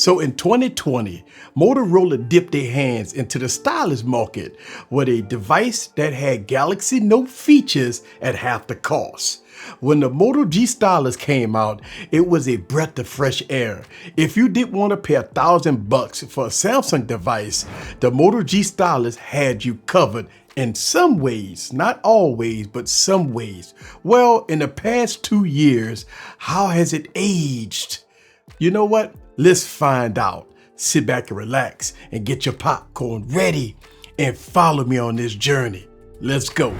So in 2020, Motorola dipped their hands into the Stylus market with a device that had Galaxy Note features at half the cost. When the Moto G Stylus came out, it was a breath of fresh air. If you didn't want to pay $1,000 for a Samsung device, the Moto G Stylus had you covered in some ways, not always, but some ways. Well, in the past 2 years, how has it aged? You know what? Let's find out. Sit back and relax and get your popcorn ready and follow me on this journey. Let's go.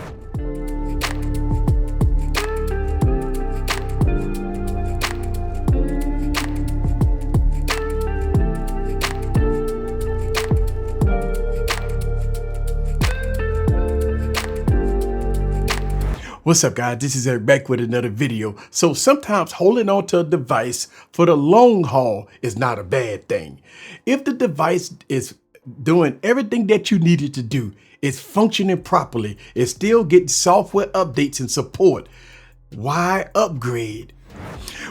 What's up, guys? This is Eric back with another video. So sometimes holding on to a device for the long haul is not a bad thing. If the device is doing everything that you need it to do, it's functioning properly, it's still getting software updates and support, why upgrade?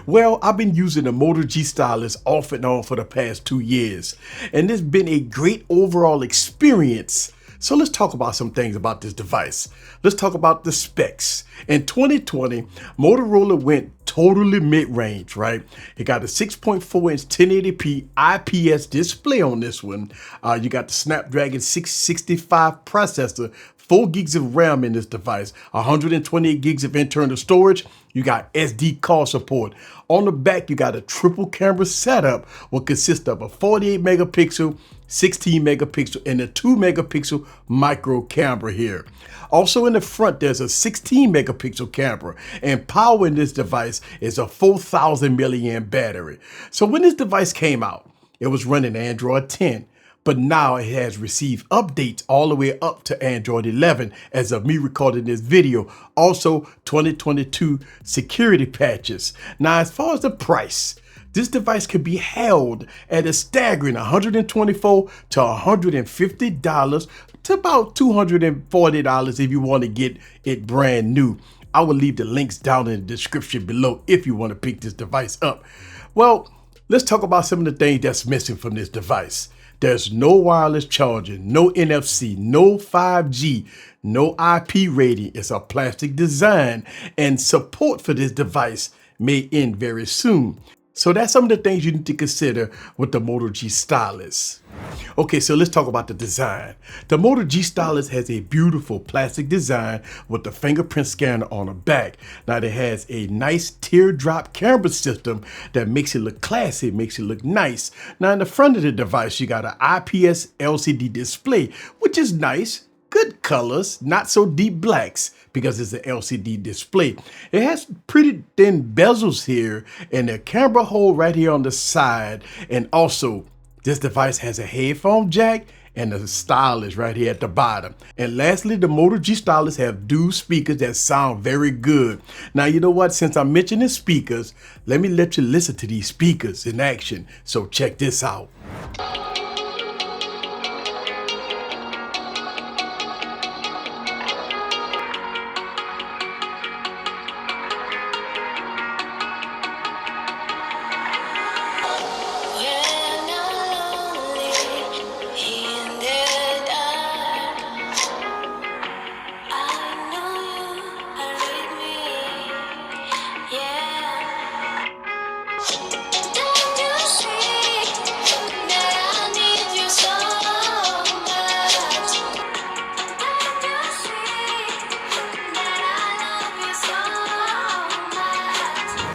Well, I've been using the Moto G Stylus off and on for the past 2 years, and it's been a great overall experience. So let's talk about some things about this device. Let's talk about the specs. In 2020, Motorola went totally mid-range, right? It got a 6.4-inch 1080p IPS display on this one. You got the Snapdragon 665 processor, 4 gigs of RAM in this device, 128 gigs of internal storage. You got SD card support. On the back, you got a triple camera setup, which consists of a 48 megapixel, 16 megapixel, and a 2 megapixel micro camera here. Also in the front, there's a 16 megapixel camera, and power in this device is a 4,000 milliamp battery. So when this device came out, it was running Android 10. But now it has received updates all the way up to Android 11 as of me recording this video. Also 2022 security patches. Now, as far as the price, this device can be held at a staggering $124 to $150 to about $240 if you want to get it brand new. I will leave the links down in the description below if you want to pick this device up. Well, let's talk about some of the things that's missing from this device. There's no wireless charging, no NFC, no 5G, no IP rating. It's a plastic design, and support for this device may end very soon. So that's some of the things you need to consider with the Moto G Stylus. Okay, so let's talk about the design. The Moto G Stylus has a beautiful plastic design with the fingerprint scanner on the back. Now it has a nice teardrop camera system that makes it look classy, makes it look nice. Now in the front of the device, you got an IPS LCD display, which is nice. Good colors, not so deep blacks because it's an LCD display. It has pretty thin bezels here and a camera hole right here on the side. And also, this device has a headphone jack and a stylus right here at the bottom. And lastly, the Moto G Stylus have dual speakers that sound very good. Now, you know what? Since I'm mentioning speakers, let you listen to these speakers in action. So check this out.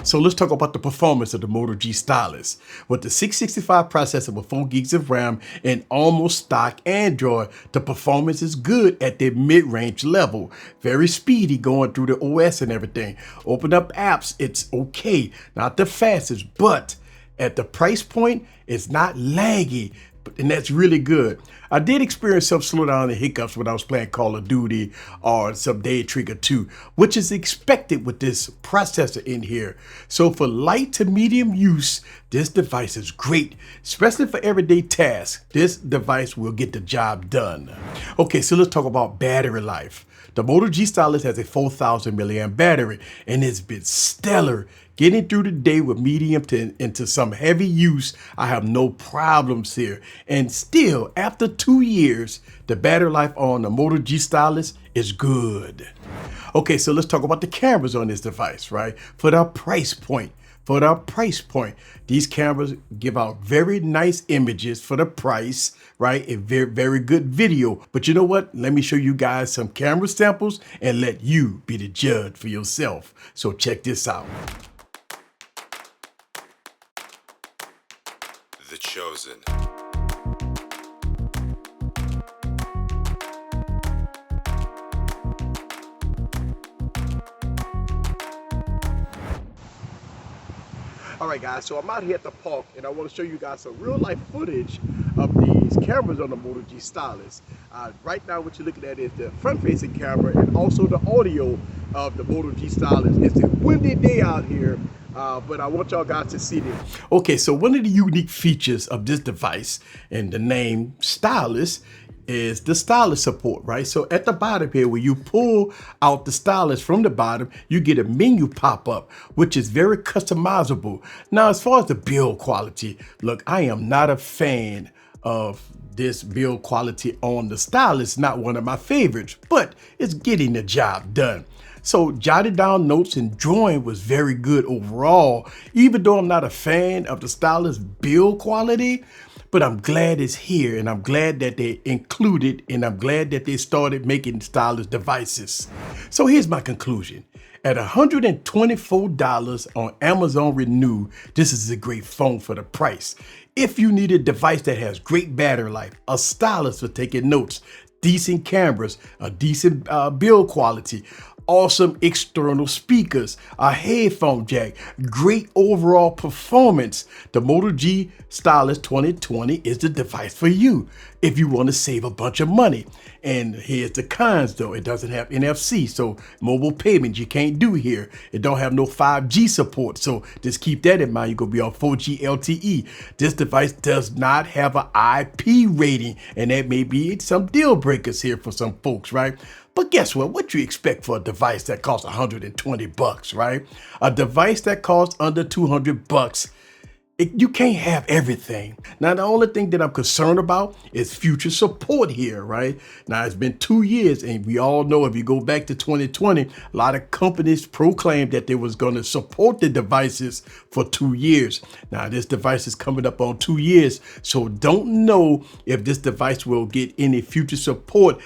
So let's talk about the performance of the Moto G Stylus. With the 665 processor with 4 gigs of RAM and almost stock Android, the performance is good at the mid-range level. Very speedy going through the OS and everything. Open up apps, it's okay. Not the fastest, but at the price point, it's not laggy. And that's really good. I did experience some slowdown and hiccups when I was playing Call of Duty or some Day Trigger 2, which is expected with this processor in here. So for light to medium use, this device is great, especially for everyday tasks. This device will get the job done. Okay, so let's talk about battery life. The Moto G Stylus has a 4,000 milliamp battery and it's been stellar Getting through the day with medium to into some heavy use, I have no problems here. And still, after 2 years, the battery life on the Moto G Stylus is good. Okay, so let's talk about the cameras on this device, right? For the price point. These cameras give out very nice images for the price, right? And very, very good video. But you know what? Let me show you guys some camera samples and let you be the judge for yourself. So check this out. The Chosen. All right, guys, so I'm out here at the park and I want to show you guys some real life footage of these cameras on the Moto G Stylus. Right now, what you're looking at is the front facing camera and also the audio of the Moto G Stylus. It's a windy day out here, but I want y'all guys to see this. Okay, so one of the unique features of this device and the name Stylus is the stylus support, right? So at the bottom here, when you pull out the stylus from the bottom, you get a menu pop up, which is very customizable. Now, as far as the build quality, look, I am not a fan of this build quality on the stylus, not one of my favorites, but it's getting the job done. So jotted down notes and drawing was very good overall, even though I'm not a fan of the stylus build quality. But I'm glad it's here and I'm glad that they included and I'm glad that they started making stylus devices. So here's my conclusion. At $124 on Amazon Renew, this is a great phone for the price. If you need a device that has great battery life, a stylus for taking notes, decent cameras, a decent build quality, awesome external speakers, a headphone jack, great overall performance, the Moto G Stylus 2020 is the device for you if you want to save a bunch of money. And here's the cons though. It doesn't have NFC, so mobile payment you can't do here. It don't have no 5G support, so just keep that in mind. You're gonna be on 4G LTE. This device does not have an IP rating, and that may be some deal breakers here for some folks, right? But guess what you expect for a device that costs 120 bucks, right? A device that costs under 200 bucks, you can't have everything. Now, the only thing that I'm concerned about is future support here, right? Now, it's been 2 years and we all know if you go back to 2020, a lot of companies proclaimed that they was gonna support the devices for 2 years. Now, this device is coming up on 2 years, so don't know if this device will get any future support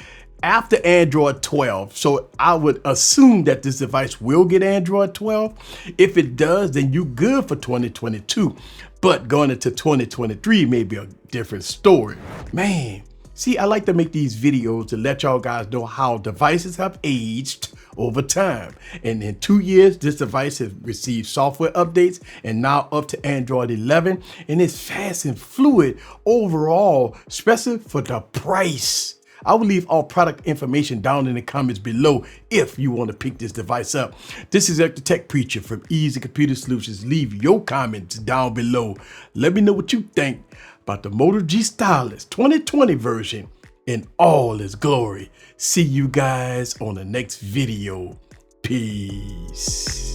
after Android 12. So I would assume that this device will get Android 12. If it does, then you're good for 2022. But going into 2023 may be a different story. Man, see, I like to make these videos to let y'all guys know how devices have aged over time. And in 2 years, this device has received software updates and now up to Android 11. And it's fast and fluid overall, especially for the price. I will leave all product information down in the comments below if you want to pick this device up. This is the Tech Preacher from Easy Computer Solutions. Leave your comments down below. Let me know what you think about the Moto G Stylus 2020 version in all its glory. See you guys on the next video. Peace.